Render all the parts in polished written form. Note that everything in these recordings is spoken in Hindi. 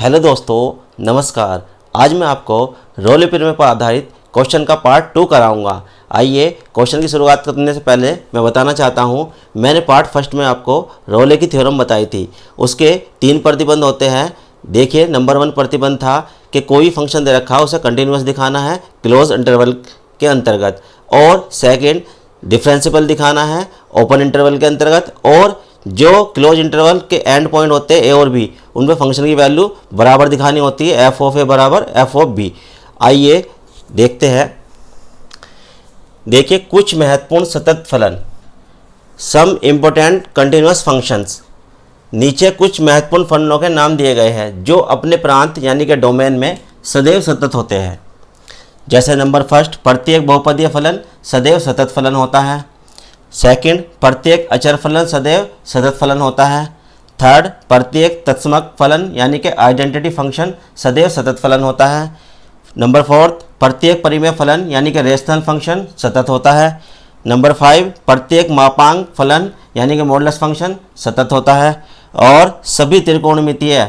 हेलो दोस्तों, नमस्कार। आज मैं आपको रोल प्ले पर आधारित क्वेश्चन का पार्ट 2 कराऊंगा। आइए क्वेश्चन की शुरुआत करने से पहले मैं बताना चाहता हूं, मैंने पार्ट फर्स्ट में आपको रोले की थ्योरम बताई थी। उसके 3 प्रतिबंध होते हैं। देखिए, नंबर 1 प्रतिबंध था कि कोई फंक्शन दे रखा है उसे कंटिन्यूस दिखाना है क्लोज इंटरवल के अंतर्गत, और सेकेंड डिफरेंशिएबल दिखाना है ओपन इंटरवल के अंतर्गत, और जो क्लोज इंटरवल के एंड पॉइंट होते हैं ए और बी, उनमें फंक्शन की वैल्यू बराबर दिखानी होती है, एफ ऑफ ए बराबर एफ ऑफ बी। आइए देखते हैं। देखिए, कुछ महत्वपूर्ण सतत फलन, सम इम्पोर्टेंट कंटिन्यूस फंक्शंस। नीचे कुछ महत्वपूर्ण फलनों के नाम दिए गए हैं जो अपने प्रांत यानी कि डोमेन में सदैव सतत होते हैं। जैसे नंबर फर्स्ट, प्रत्येक बहुपदीय फलन सदैव सतत फलन होता है। सेकंड, प्रत्येक अचर फलन सदैव सतत फलन होता है। थर्ड, प्रत्येक तत्समक फलन यानी कि आइडेंटिटी फंक्शन सदैव सतत फलन होता है। नंबर फोर्थ, प्रत्येक परिमेय फलन यानी कि रेशनल फंक्शन सतत होता है। नंबर 5, प्रत्येक मापांक फलन यानी कि मॉडुलस फंक्शन सतत होता है। और सभी त्रिकोणमितीय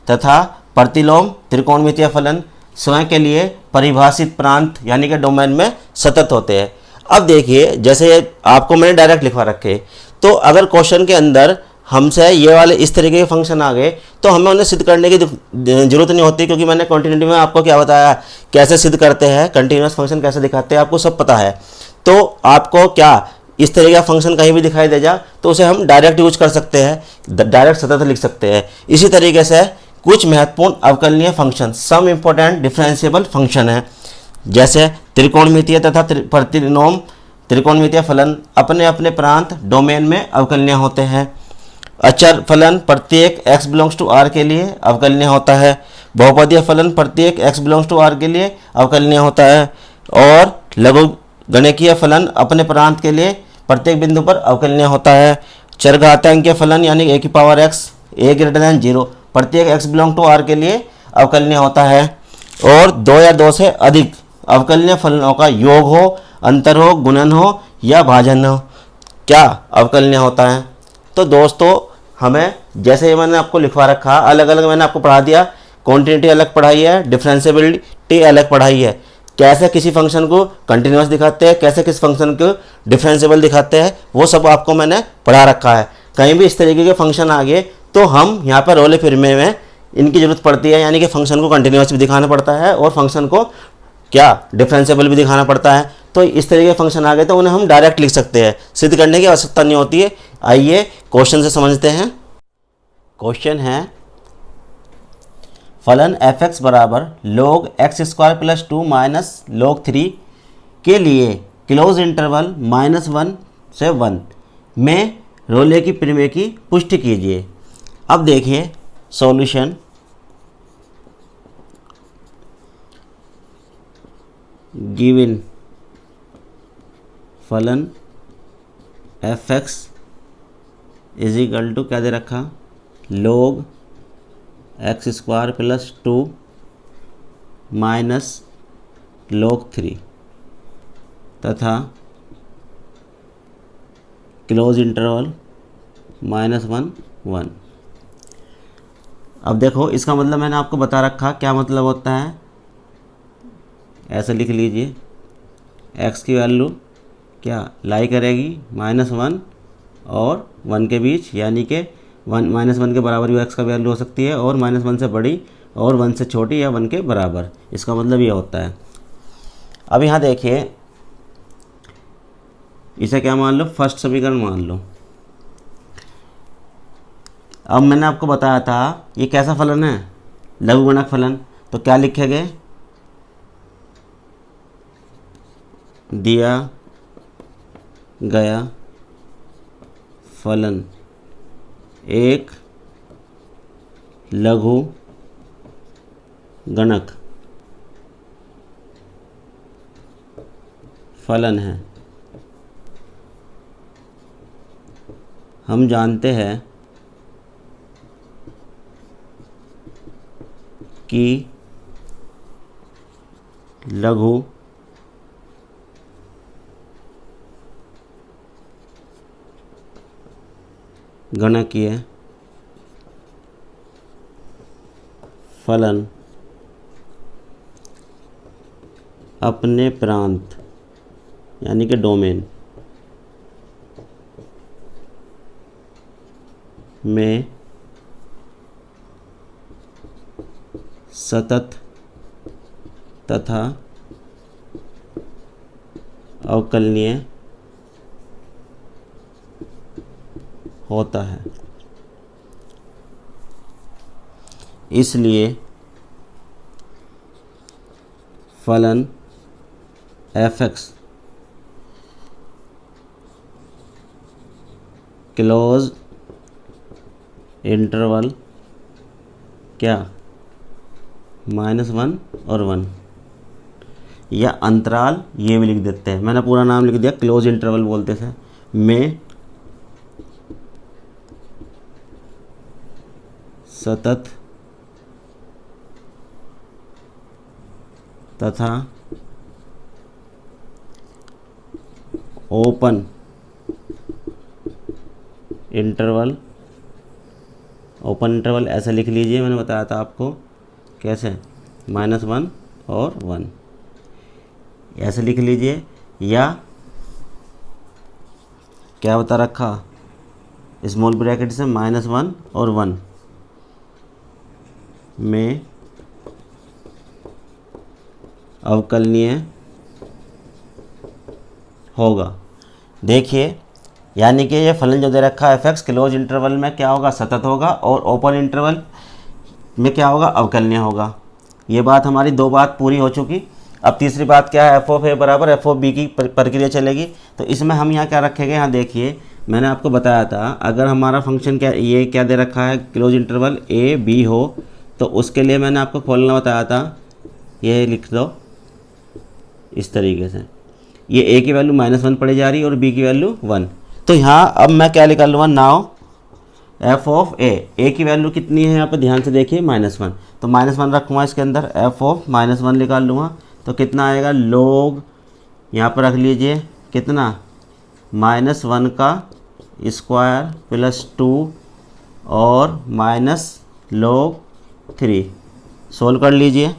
तथा प्रतिलोम त्रिकोणमितीय फलन स्वयं के लिए परिभाषित प्रांत यानी कि डोमेन में सतत होते हैं। अब देखिए, जैसे आपको मैंने डायरेक्ट लिखवा रखे, तो अगर क्वेश्चन के अंदर हमसे ये वाले इस तरीके के फंक्शन आ गए तो हमें उन्हें सिद्ध करने की जरूरत नहीं होती, क्योंकि मैंने कंटिन्यूटी में आपको क्या बताया, कैसे सिद्ध करते हैं, कंटिन्यूस फंक्शन कैसे दिखाते हैं, आपको सब पता है। तो आपको क्या इस तरीके का फंक्शन कहीं भी दिखाई दे जा तो उसे हम डायरेक्ट यूज कर सकते हैं, डायरेक्ट सतत लिख सकते हैं। इसी तरीके से कुछ महत्वपूर्ण अवकलनीय function, some important differentiable function है, जैसे त्रिकोणमितीय तथा प्रतिलोम त्रिकोणमितीय फलन अपने अपने प्रांत डोमेन में अवकलनीय होते हैं। अचर फलन प्रत्येक x बिलोंग्स टू r के लिए अवकलनीय होता है। बहुपदीय फलन प्रत्येक x बिलोंग्स टू r के लिए अवकलनीय होता है। और लघुगणकीय फलन अपने प्रांत के लिए प्रत्येक बिंदु पर अवकलनीय होता है। चरघातांकीय फलन यानी a की power x a greater than 0 प्रत्येक x बिलोंग टू r के लिए अवकलनीय होता है। और 2 या 2 से अधिक अवकलनीय फलनों का योग हो, अंतर हो, गुणन हो या भाजन हो, क्या अवकलनीय होता है। तो दोस्तों, हमें जैसे ये मैंने आपको लिखवा रखा, अलग अलग मैंने आपको पढ़ा दिया। कॉन्टिन्यूटी अलग पढ़ाई है, डिफरेंशिएबिलिटी अलग पढ़ाई है, कैसे किसी फंक्शन को कंटिन्यूस दिखाते हैं, कैसे किस फंक्शन को डिफरेंशिएबल दिखाते हैं, वो सब आपको मैंने पढ़ा रखा है। कहीं भी इस तरीके के फंक्शन आ गए तो हम यहाँ पर रोले फिरमे में इनकी जरूरत पड़ती है, यानी कि फंक्शन को कंटिन्यूस भी दिखाना पड़ता है और फंक्शन को क्या डिफरेंशिएबल भी दिखाना पड़ता है। तो इस तरीके के फंक्शन आ गए तो उन्हें हम डायरेक्ट लिख सकते हैं, सिद्ध करने की आवश्यकता नहीं होती है। आइए क्वेश्चन से समझते हैं। क्वेश्चन है, फलन f(x) बराबर log x² plus 2 minus log 3 के लिए क्लोज इंटरवल -1 से 1 में रोले की प्रमेय की पुष्टि कीजिए। अब देखिए सॉल्यूशन। गिवन फलन f(x) इज इक्वल टू क्या दे रखा, log x² plus 2 minus log 3 तथा क्लोज इंटरवल -1 1। अब देखो, इसका मतलब मैंने आपको बता रखा क्या मतलब होता है। ऐसे लिख लीजिए, x की वैल्यू क्या लाई करेगी -1 और 1 के बीच, यानी कि -1 के बराबर भी x का वैल्यू हो सकती है, और -1 से बड़ी और 1 से छोटी या 1 के बराबर। इसका मतलब ये होता है। अब यहाँ देखिए, इसे क्या मान लो, फर्स्ट समीकरण मान लो। अब मैंने आपको बताया था ये कैसा फलन है, लघुगणक फलन। तो क्या लिखेंगे, दिया गया फलन एक लघु गणक फलन है। हम जानते हैं कि लघु गणकीय फलन अपने प्रांत यानी कि डोमेन में सतत तथा अवकलनीय होता है। इसलिए फलन f(x) क्लोज इंटरवल क्या -1 और 1, या अंतराल ये भी लिख देते हैं, मैंने पूरा नाम लिख दिया, क्लोज इंटरवल बोलते थे, में सतत तथा ओपन इंटरवल, ओपन इंटरवल ऐसे लिख लीजिए, मैंने बताया था आपको कैसे, -1 और 1 ऐसे लिख लीजिए, या क्या बता रखा, स्मॉल ब्रैकेट से -1 और 1 में अवकलनीय होगा। देखिए, यानी कि ये फलन जो दे रखा है f(x) क्लोज इंटरवल में क्या होगा, सतत होगा, और ओपन इंटरवल में क्या होगा, अवकलनीय होगा। ये बात हमारी दो बात पूरी हो चुकी। अब तीसरी बात क्या है, f(a) बराबर f(b) की प्रक्रिया चलेगी। तो इसमें हम यहाँ क्या रखेंगे, यहाँ देखिए मैंने आपको बताया था, अगर हमारा फंक्शन क्या, ये क्या दे रखा है, क्लोज इंटरवल a b हो, तो उसके लिए मैंने आपको खोलना बताया था, ये लिख दो इस तरीके से, ये a की वैल्यू -1 पड़ी जा रही है और b की वैल्यू 1। तो यहाँ अब मैं क्या निकाल लूँगा, नाउ f(a) की वैल्यू कितनी है यहाँ पर ध्यान से देखिए, -1, तो -1 रखूँगा इसके अंदर, f(-1) निकाल लूँगा, तो कितना आएगा, log यहाँ पर रख लीजिए कितना, -1 का स्क्वायर प्लस 2 और -log3, सोल्व कर लीजिए,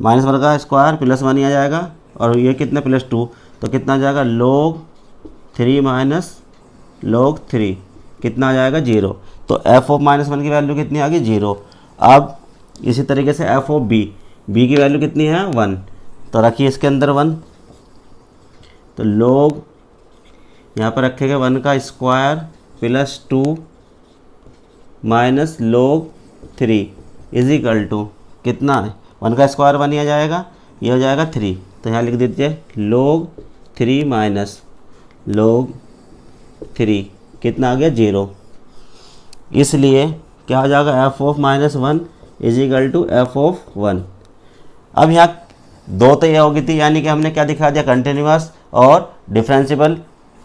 -1 का स्क्वायर प्लस 1 ही आ जाएगा, और ये कितना +2, तो कितना आ जाएगा, log3 माइनस log3 कितना आ जाएगा, 0। तो f(-1) की वैल्यू कितनी आ गई, 0। अब इसी तरीके से f(b) की वैल्यू कितनी है, 1, तो रखिए इसके अंदर 1, तो log यहाँ पर रखेगा 1 का square plus 2 minus log3 is equal to कितना है, 1 का स्क्वायर 1 ही आ जाएगा, ये हो जाएगा 3, तो यहाँ लिख दीजिए log3 माइनस log3 कितना आ गया, 0। इसलिए क्या हो जाएगा, f(-1) is equal to f(1). अब यहाँ दो तो ये हो गई थी, यानी कि हमने क्या दिखा दिया, कंटिन्यूअस और डिफरेंशिएबल,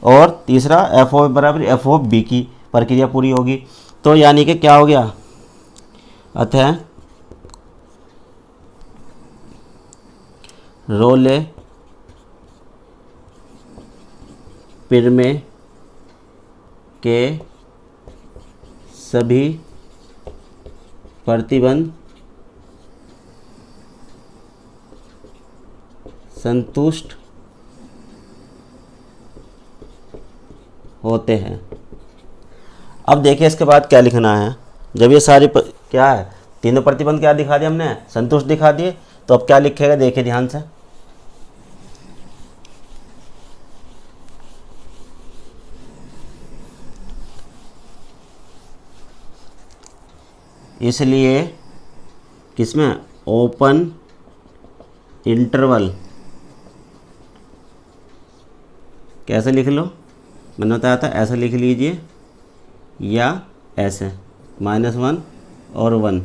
और तीसरा f(a) बराबर f(b) की प्रक्रिया पूरी होगी। तो यानी कि क्या हो गया, अतः रोले पिरमे के सभी प्रतिबंध संतुष्ट होते हैं। अब देखिए इसके बाद क्या लिखना है, जब ये सारी क्या है, तीनों प्रतिबंध क्या दिखा दिए हमने, संतुष्ट दिखा दिए, तो अब क्या लिखेगा, देखिए ध्यान से, इसलिए किसमें, ओपन इंटरवल, कैसे लिख लो, मैंने बताया था ऐसे लिख लीजिए या ऐसे, -1 और 1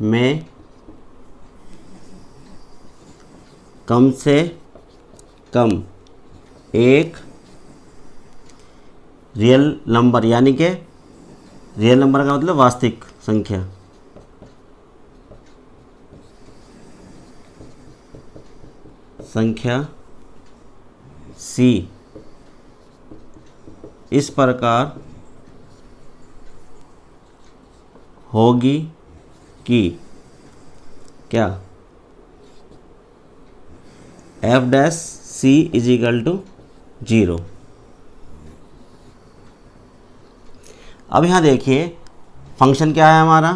में कम से कम एक रियल नंबर, यानी कि रियल नंबर का मतलब वास्तविक संख्या, C इस प्रकार होगी कि क्या F dash C is equal to 0। अब यहाँ देखिए फंक्शन क्या है हमारा,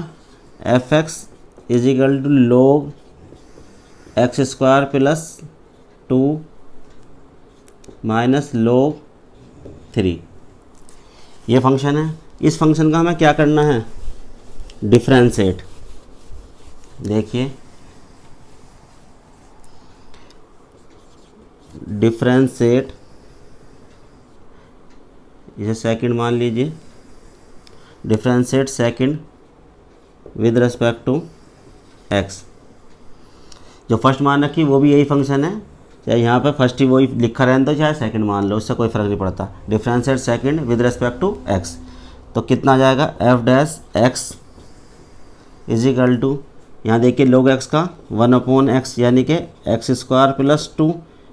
F X is equal to log X square plus 2 minus log 3, ये फंक्शन है। इस फंक्शन का हमें क्या करना है, डिफरेंशिएट। देखिए डिफरेंशिएट, इसे सेकंड मान लीजिए, differentiate second with respect to X. जो फर्स्ट मान रखी वो भी यही फंक्शन है, चाहे यहाँ पे फर्स्ट ही वही लिखा रहने दो चाहे सेकंड मान लो, उससे कोई फ़र्क नहीं पड़ता। Differentiate second with respect to X, तो कितना आ जाएगा, F dash X is equal to, यहाँ देखिए log एक्स का 1/x यानी कि एक्स स्क्वायर प्लस 2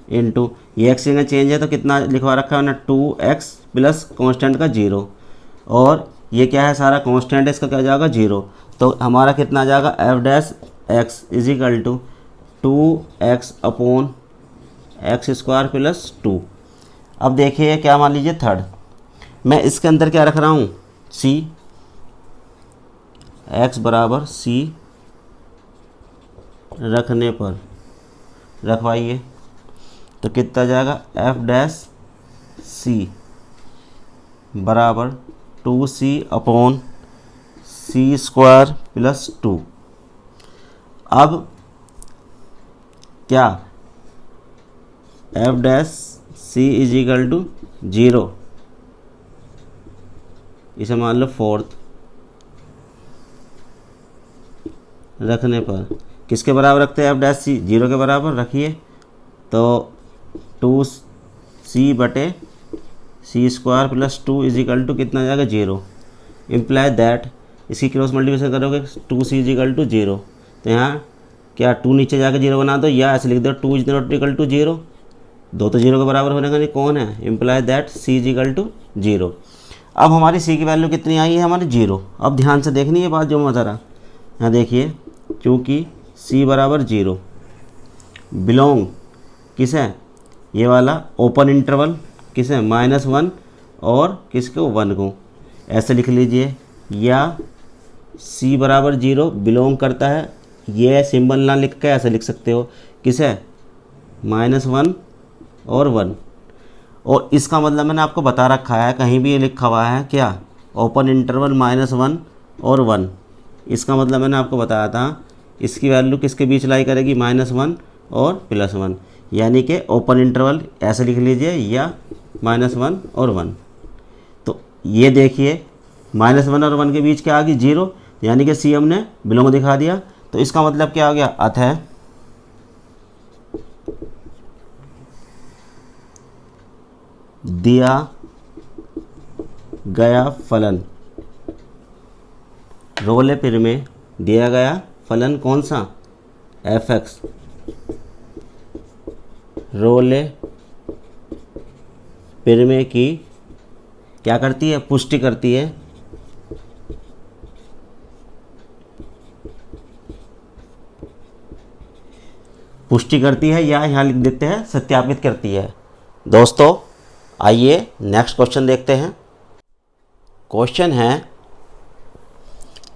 इंटू, ये एक्स जगह चेंज है तो कितना लिखवा रखा है ना, 2x प्लस कॉन्स्टेंट का 0, और ये क्या है सारा कॉन्स्टेंट है, इसका क्या जाएगा 0, तो हमारा कितना आ जाएगा, F dash X is equal to 2x upon X square plus 2। अब देखिए क्या मान लीजिए थर्ड, मैं इसके अंदर क्या रख रहा हूँ, c, x बराबर c रखने पर रखवाइए तो कितना जाएगा, एफ डैश c बराबर 2c upon c square plus 2। अब क्या, F dash c is equal to 0, इसे मान लो फोर्थ रखने पर किसके बराबर रखते हैं, एफ डैश सी 0 के बराबर रखिए, तो 2c बटे C square plus 2 is equal to कितना जाएगा 0, इम्प्लाई दैट, इसकी क्रॉस मल्टीप्लिकेशन करोगे 2c इज इक्वल टू 0, तो यहाँ क्या 2 नीचे जाकर 0 बना दो, या ऐसे लिख दो 2 इज नॉट इक्वल टू 0, 2 तो 0 के बराबर होने का नहीं, कौन है, imply that c is equal to 0। अब हमारी c की वैल्यू कितनी आई है हमारी 0। अब ध्यान से देखनी है बात जो मैं बता रहा, यहाँ देखिए चूँकि c बराबर 0 बिलोंग किस है, ये वाला ओपन इंटरवल किस है, -1 और किसको 1 को, ऐसे लिख लीजिए, या c बराबर 0 बिलोंग करता है, ये सिंबल ना लिख के ऐसे लिख सकते हो, किस है, -1 और 1, और इसका मतलब मैंने आपको बता रखा है, कहीं भी ये लिखा हुआ है क्या, ओपन इंटरवल -1 और 1, इसका मतलब मैंने आपको बताया था, इसकी वैल्यू किसके बीच लाई करेगी, -1 और +1, यानी कि ओपन इंटरवल ऐसे लिख लीजिए, या -1 और 1। तो ये देखिए -1 और 1 के बीच क्या आ गई 0, यानी कि सी हमने बिलोंग दिखा दिया, तो इसका मतलब क्या आ गया, अतः दिया गया फलन, रोले पिर में दिया गया फलन कौन सा, एफ एक्स, रोले पिर में की क्या करती है, पुष्टि करती है, पुष्टि करती है, या यहाँ लिख देते हैं सत्यापित करती है। दोस्तों आइए नेक्स्ट क्वेश्चन देखते हैं। क्वेश्चन है,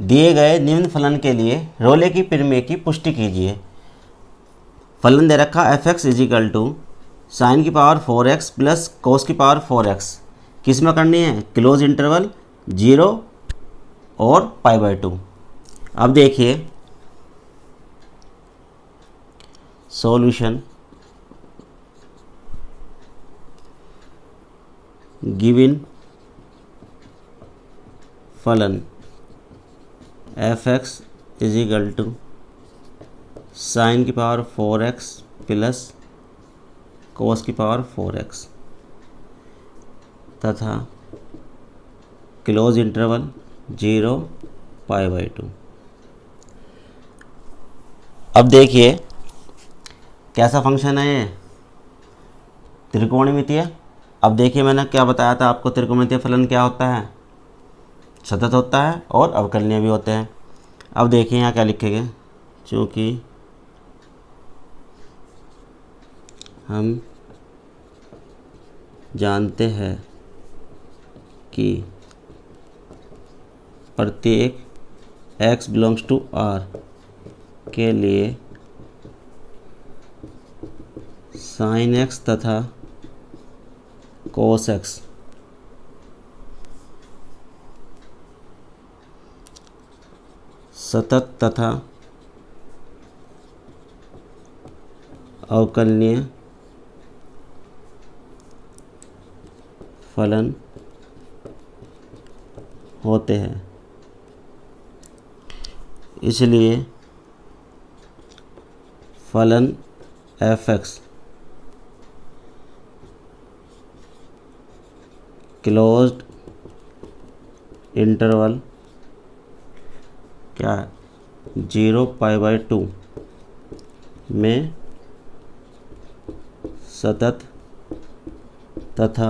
दिए गए निम्न फलन के लिए रोले की प्रमेय की पुष्टि कीजिए। फलन दे रखा F X is equal to sine की पावर 4x प्लस कोस की पावर 4x, किस में करनी है, क्लोज इंटरवल 0 और π/2। अब देखिए सॉल्यूशन, गिवन फलन F X is equal to sine की पावर 4x प्लस कोस की पावर 4x तथा क्लोज इंटरवल 0 π/2। अब देखिए कैसा फंक्शन है ये, त्रिकोणमितीय। अब देखिए मैंने क्या बताया था आपको, त्रिकोणमितीय फलन क्या होता है, सतत होता है और अवकलनीय भी होते हैं। अब देखिए यहाँ क्या लिखेंगे, चूँकि हम जानते हैं कि प्रत्येक x बिलोंग्स टू R के लिए sin x तथा cos x सतत तथा अवकलनीय फलन होते हैं। इसलिए फलन f(x) क्लोज्ड इंटरवल क्या 0π/2 में सतत तथा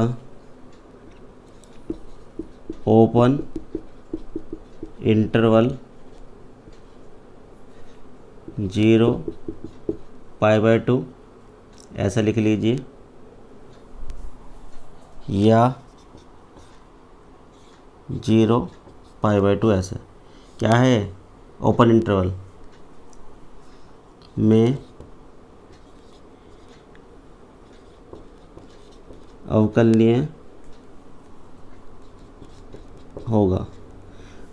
ओपन इंटरवल 0π/2 ऐसा लिख लीजिए, या 0π/2 ऐसा क्या है, ओपन इंटरवल में अवकलनीय होगा।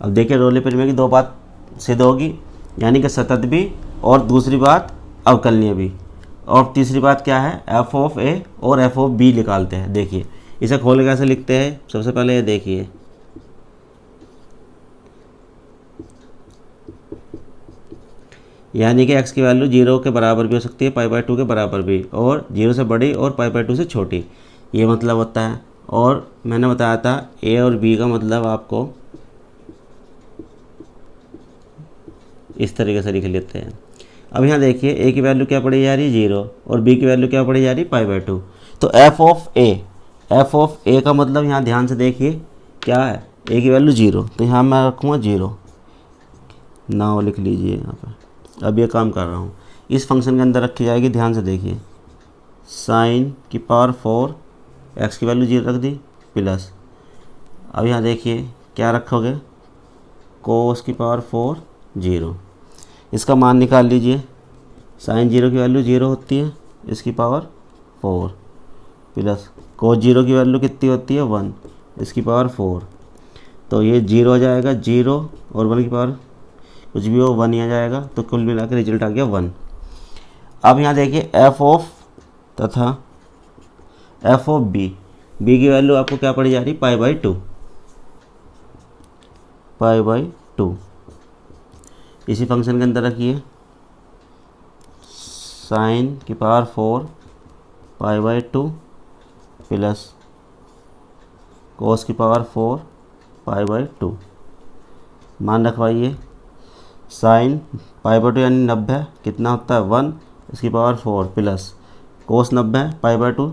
अब देखिए रोले परिमेय की दो बात सिद्ध होगी, यानी कि सतत भी और दूसरी बात अवकलनीय भी। और तीसरी बात क्या है, f(a) और f(b) निकालते हैं। देखिए इसे खोल के कैसे लिखते हैं, सबसे पहले ये देखिए, यानी कि x की वैल्यू 0 के बराबर भी हो सकती है, π/2 के बराबर भी, और 0 से बड़ी और π/2 से छोटी, ये मतलब होता है। और मैंने बताया था a और b का मतलब आपको इस तरीके से लिख लेते हैं। अब यहाँ देखिए a की वैल्यू क्या पड़ी जा रही है 0 और b की वैल्यू क्या पड़ी जा रही है π/2। तो f(a) का मतलब यहाँ ध्यान से देखिए क्या है, a की वैल्यू 0, तो यहाँ मैं रखूँगा 0 ना, लिख लीजिए यहाँ पर। अब ये काम कर रहा हूँ, इस फंक्शन के अंदर रखी जाएगी, ध्यान से देखिए, sin की पावर 4 x की वैल्यू 0 रख दी प्लस, अब यहाँ देखिए क्या रखोगे, cos की पावर 4 0, इसका मान निकाल लीजिए। sin 0 की वैल्यू 0 होती है, इसकी पावर 4 प्लस cos 0 की वैल्यू कितनी होती है 1, इसकी पावर 4, तो ये 0 हो जाएगा, 0 और 1 की पावर कुछ भी हो 1 ही आ जाएगा, तो कुल मिला के रिजल्ट आ गया 1। अब यहाँ देखिए f(b) तथा f(b) की वैल्यू आपको क्या पड़ी जा रही है π/2। इसी फंक्शन के अंदर रखिए, sin की पावर 4 π/2 प्लस cos की पावर 4 π/2, मान रखवाइए। sin π/2 यानी 90 कितना होता है 1, इसकी पावर 4 प्लस cos 90 π/2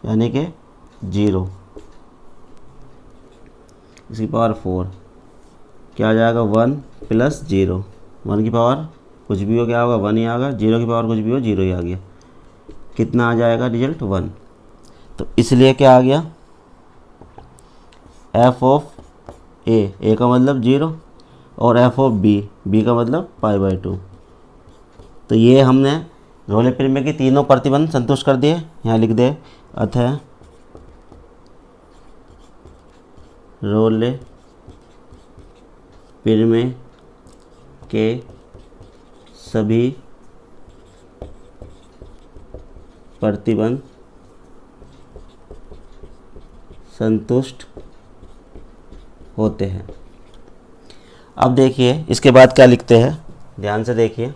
यानी कि 0, इसकी पावर 4, क्या आ जाएगा 1 प्लस 0, 1 की पावर कुछ भी हो क्या होगा 1 ही आएगा, 0 की पावर कुछ भी हो 0 ही आ गया, कितना आ जाएगा रिजल्ट 1। तो इसलिए क्या आ गया, f(a) का मतलब 0 और f(b) का मतलब π/2। तो ये हमने रोले परिमेय के तीनों प्रतिबंध संतुष्ट कर दिए। यहाँ लिख दे, अतः रोले परिमेय के सभी प्रतिबंध संतुष्ट होते हैं। अब देखिए इसके बाद क्या लिखते हैं, ध्यान से देखिए,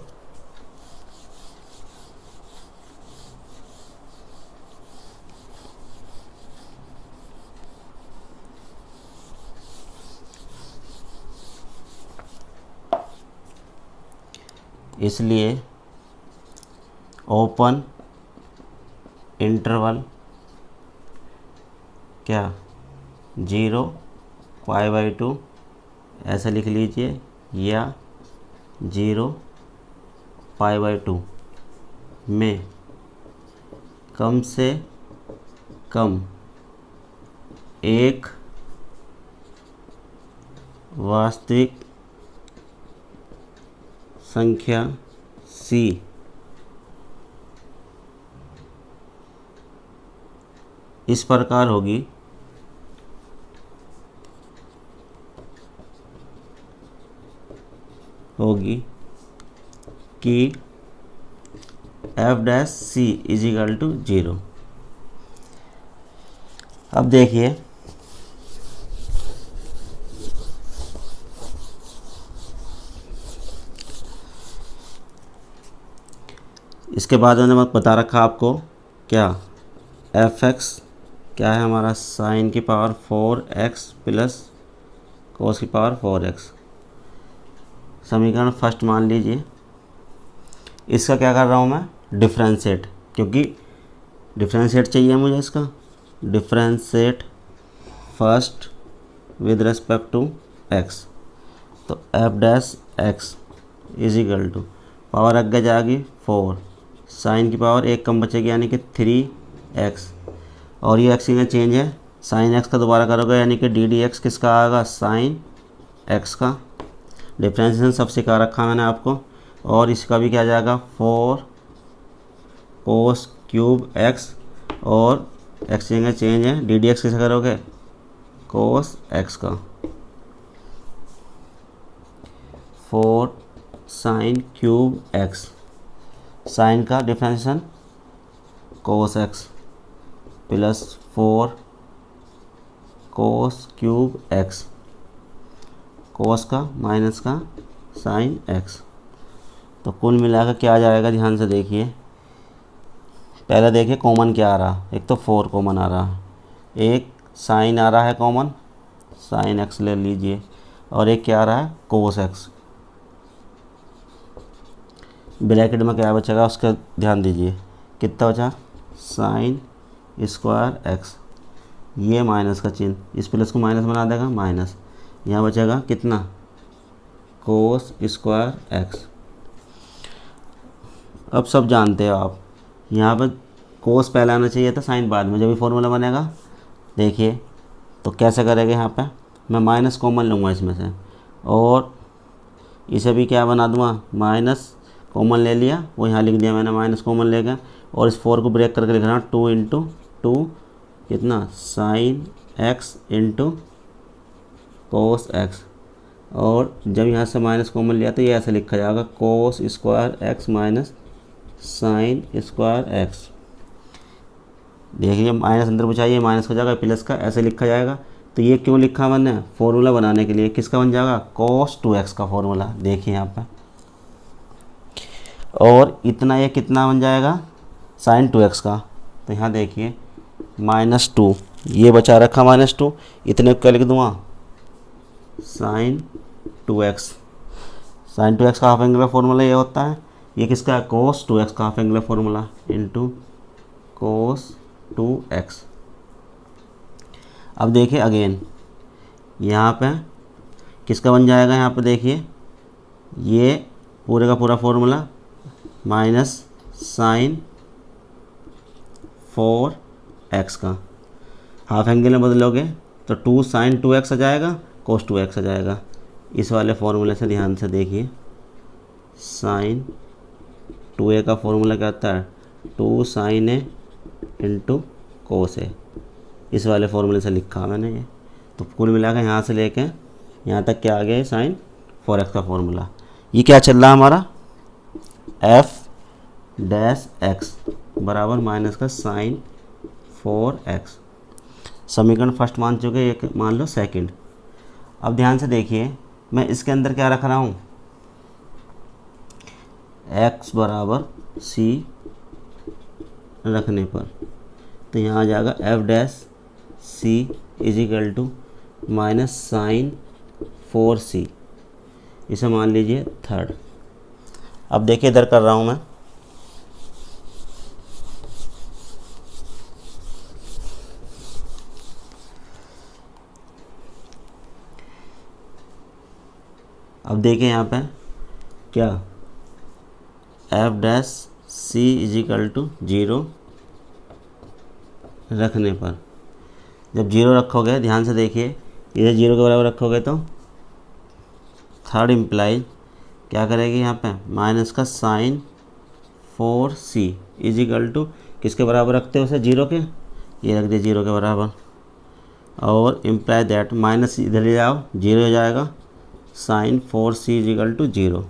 इसलिए ओपन इंटरवल क्या 0π/2 ऐसा लिख लीजिए, या 0π/2 में कम से कम एक वास्तविक संख्या C इस प्रकार होगी कि f'(c) = 0। अब देखिए इसके बाद मैंने बता रखा आपको क्या f(x) क्या है हमारा sin की पावर 4x प्लस cos की पावर 4x। समीकरण फर्स्ट मान लीजिए। इसका क्या कर रहा हूँ मैं, डिफ्रेंशिएट, क्योंकि डिफ्रेंशिएट चाहिए मुझे इसका। Differentiate first with respect to x, तो f'(x) = पावर आगे जाएगी 4, साइन की पावर एक कम बचेगी यानी कि 3x, और ये x का चेंज है, साइन x का दोबारा करोगे यानी कि ddx किसका आएगा, साइन x का। डिफ्रेंशिएशन सब सिखा रखा मैंने आपको। और इसका भी क्या जाएगा 4 cos क्यूब x, और x का चेंज है, ddx किसका करोगे, cos x का। 4 साइन क्यूब x, साइन का differentiation cos x plus 4 cos cube x, cos का माइनस का साइन x। तो कुल मिलाकर क्या आ जाएगा, ध्यान से देखिए। पहले देखिए कॉमन क्या आ रहा, एक तो 4 कॉमन आ रहा है, एक साइन आ रहा है कॉमन, साइन x ले लीजिए, और एक क्या आ रहा है, cos x। ब्रैकेट में क्या बचेगा उसका ध्यान दीजिए, कितना बचा, साइन स्क्वायर x, ये माइनस का चिन्ह, इस प्लस को माइनस बना देगा, माइनस, यहाँ बचेगा कितना, कोस स्क्वायर x। अब सब जानते हो आप, यहाँ पर कोस पहले आना चाहिए था, साइन बाद में, जब भी फॉर्मूला बनेगा। देखिए तो कैसे करेंगे, यहाँ पे मैं माइनस कॉमन लूँगा इसमें से, और इसे भी क्या बना दूँगा, माइनस कॉमन ले लिया, वो यहाँ लिख दिया मैंने, माइनस कॉमन लेगा, और इस 4 को ब्रेक करके लिख रहा हूँ, 2 × 2 कितना, sine x into cos x। और जब यहाँ से माइनस कॉमन लिया तो ये ऐसे लिखा जाएगा, cos square x minus sine square x। देखिए माइनस अंदर बचाइए, माइनस हो जाएगा, प्लस का ऐसे लिखा जाएगा। तो ये क्यों लिखा मैंने, फॉर्मूला बनाने के लिए, किसका बन जाएगा, cos 2x का फॉर्मूला। देखिए यहाँ पर, और इतना ये कितना बन जाएगा, साइन 2x का। तो यहाँ देखिए -2, ये बचा रखा -2, इतने को क्या लिख दूँगा, साइन 2x। साइन 2x का हाफ एंगुलर फॉर्मूला ये होता है, ये किसका है, cos 2x का half angular formula into cos 2x। अब देखिए अगेन यहाँ पे किसका बन जाएगा, यहाँ पे देखिए ये पूरे का पूरा फॉर्मूला माइनस साइन 4x का, हाफ एंगल में बदलोगे तो 2 साइन 2x आ जाएगा, cos 2x आ जाएगा। इस वाले फॉर्मूले से ध्यान से देखिए, साइन 2a का फॉर्मूला क्या आता है, 2 sine a into cos a। इस वाले फॉर्मूले से लिखा मैंने ये। तो कुल मिलाकर यहाँ से लेके यहाँ तक क्या आ गया, साइन 4x का फॉर्मूला। ये क्या चल रहा है हमारा, f'(x) बराबर माइनस का साइन 4x। समीकरण फर्स्ट मान चुके, एक मान लो सेकंड। अब ध्यान से देखिए, मैं इसके अंदर क्या रख रहा हूँ, x बराबर c रखने पर तो यहाँ आ जाएगा f'(c) = माइनस साइन 4c। इसे मान लीजिए थर्ड। अब देखिए इधर कर रहा हूँ मैं, अब देखिए यहाँ पे क्या, f'(c) = 0, रखने पर, जब 0 रखोगे, ध्यान से देखिए, इधर 0 के बराबर रखोगे तो थर्ड इम्प्लाइज क्या करेगी यहाँ पे, माइनस का sign 4c is equal to किसके बराबर रखते हो उसे, 0 के, ये रख दिए 0 के बराबर, और इम्प्लाई दैट माइनस इधर ले जाओ 0 हो जाएगा, sign 4c is equal to 0।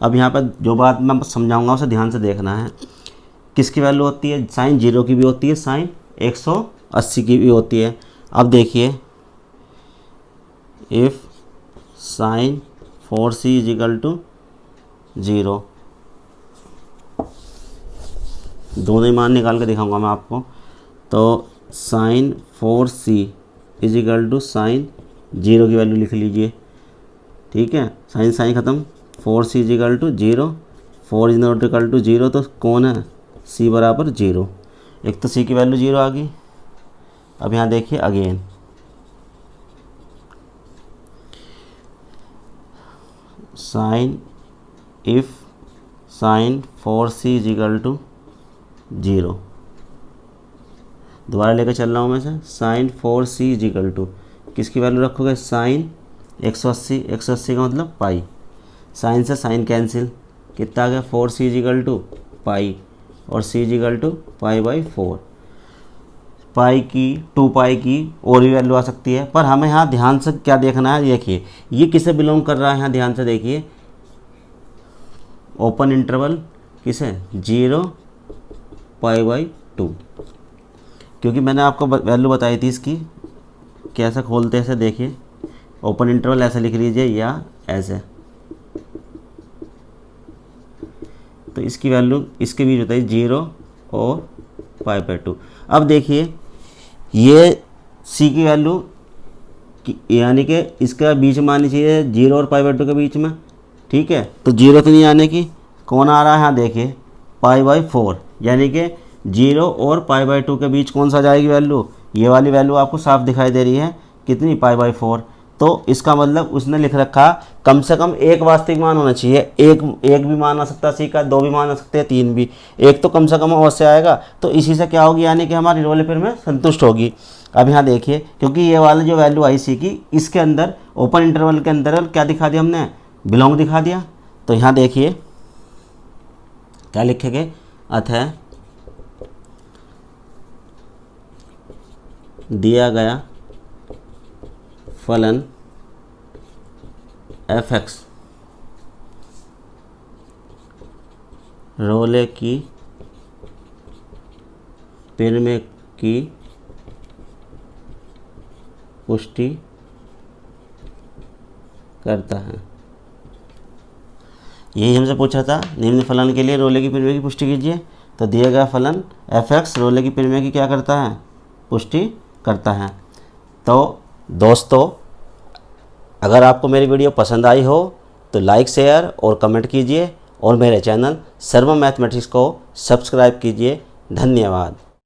अब यहाँ पर जो बात मैं समझाऊंगा उसे ध्यान से देखना है। किसकी वैल्यू होती है, साइन 0 की भी होती है, साइन 180 की भी होती है। अब देखिए, if sine 4c is equal to 0, दोनों ही मान निकाल के दिखाऊंगा मैं आपको। तो sine 4c is equal to sine 0 की वैल्यू लिख लीजिए, ठीक है, साइन साइन ख़त्म, 4c is equal to 0, 4 is not equal to 0, तो कौन है, c बराबर 0। एक तो c की वैल्यू 0 आ गई। अब यहाँ देखिए again, sine if sine 4c is equal to 0, दोबारा लेकर चल रहा हूँ मैं से, sine 4c is equal to किसकी वैल्यू रखोगे, साइन 180, 180 का मतलब पाई, साइन से साइन कैंसिल, कितना आ गया, 4c is equal to pi, और c is equal to pi by 4। Pi की 2 पाई की और भी वैल्यू आ सकती है, पर हमें यहाँ ध्यान से क्या देखना है, देखिए ये किसे बिलोंग कर रहा है, यहाँ ध्यान से देखिए, ओपन इंटरवल किसे, 0 पाई बाई 2, क्योंकि मैंने आपको वैल्यू बताई थी इसकी कैसे खोलते हैं, ऐसे देखिए, ओपन इंटरवल ऐसे लिख लीजिए या ऐसे, तो इसकी वैल्यू इसके बीच होता है 0 और पाई बाई 2। अब देखिए ये c की वैल्यू यानी कि इसका बीच में आनी चाहिए 0 और पाई बाई 2 के बीच में, ठीक है, तो 0 तो नहीं आने की, कौन आ रहा है, यहाँ देखिए पाई बाई 4, यानी कि 0 और पाई बाई 2 के बीच कौन सा जाएगी वैल्यू, ये वाली वैल्यू आपको साफ दिखाई दे रही है, कितनी, पाई बाई 4। तो इसका मतलब उसने लिख रखा कम से कम एक वास्तविक मान होना चाहिए, एक भी मान आ सकता है c का, 2 भी मान आ सकते हैं, 3 भी, एक तो कम से कम अवश्य आएगा, तो इसी से क्या होगी, यानी कि हमारी रोल फिर में संतुष्ट होगी। अब यहाँ देखिए, क्योंकि ये वाली जो वैल्यू आई c की, इसके अंदर ओपन इंटरवल के अंदर क्या दिखा दिया हमने, बिलोंग दिखा दिया। तो यहाँ देखिए क्या लिखेंगे, अतः दिया गया फलन f(x) रोले की परिमेय की पुष्टि करता है। यही हमसे पूछा था, निम्न फलन के लिए रोले की परिमेय की पुष्टि कीजिए, तो दिया गया फलन f(x) रोले की परिमेय की क्या करता है, पुष्टि करता है। तो दोस्तों, अगर आपको मेरी वीडियो पसंद आई हो तो लाइक, शेयर और कमेंट कीजिए, और मेरे चैनल सर्व मैथमेटिक्स को सब्सक्राइब कीजिए। धन्यवाद।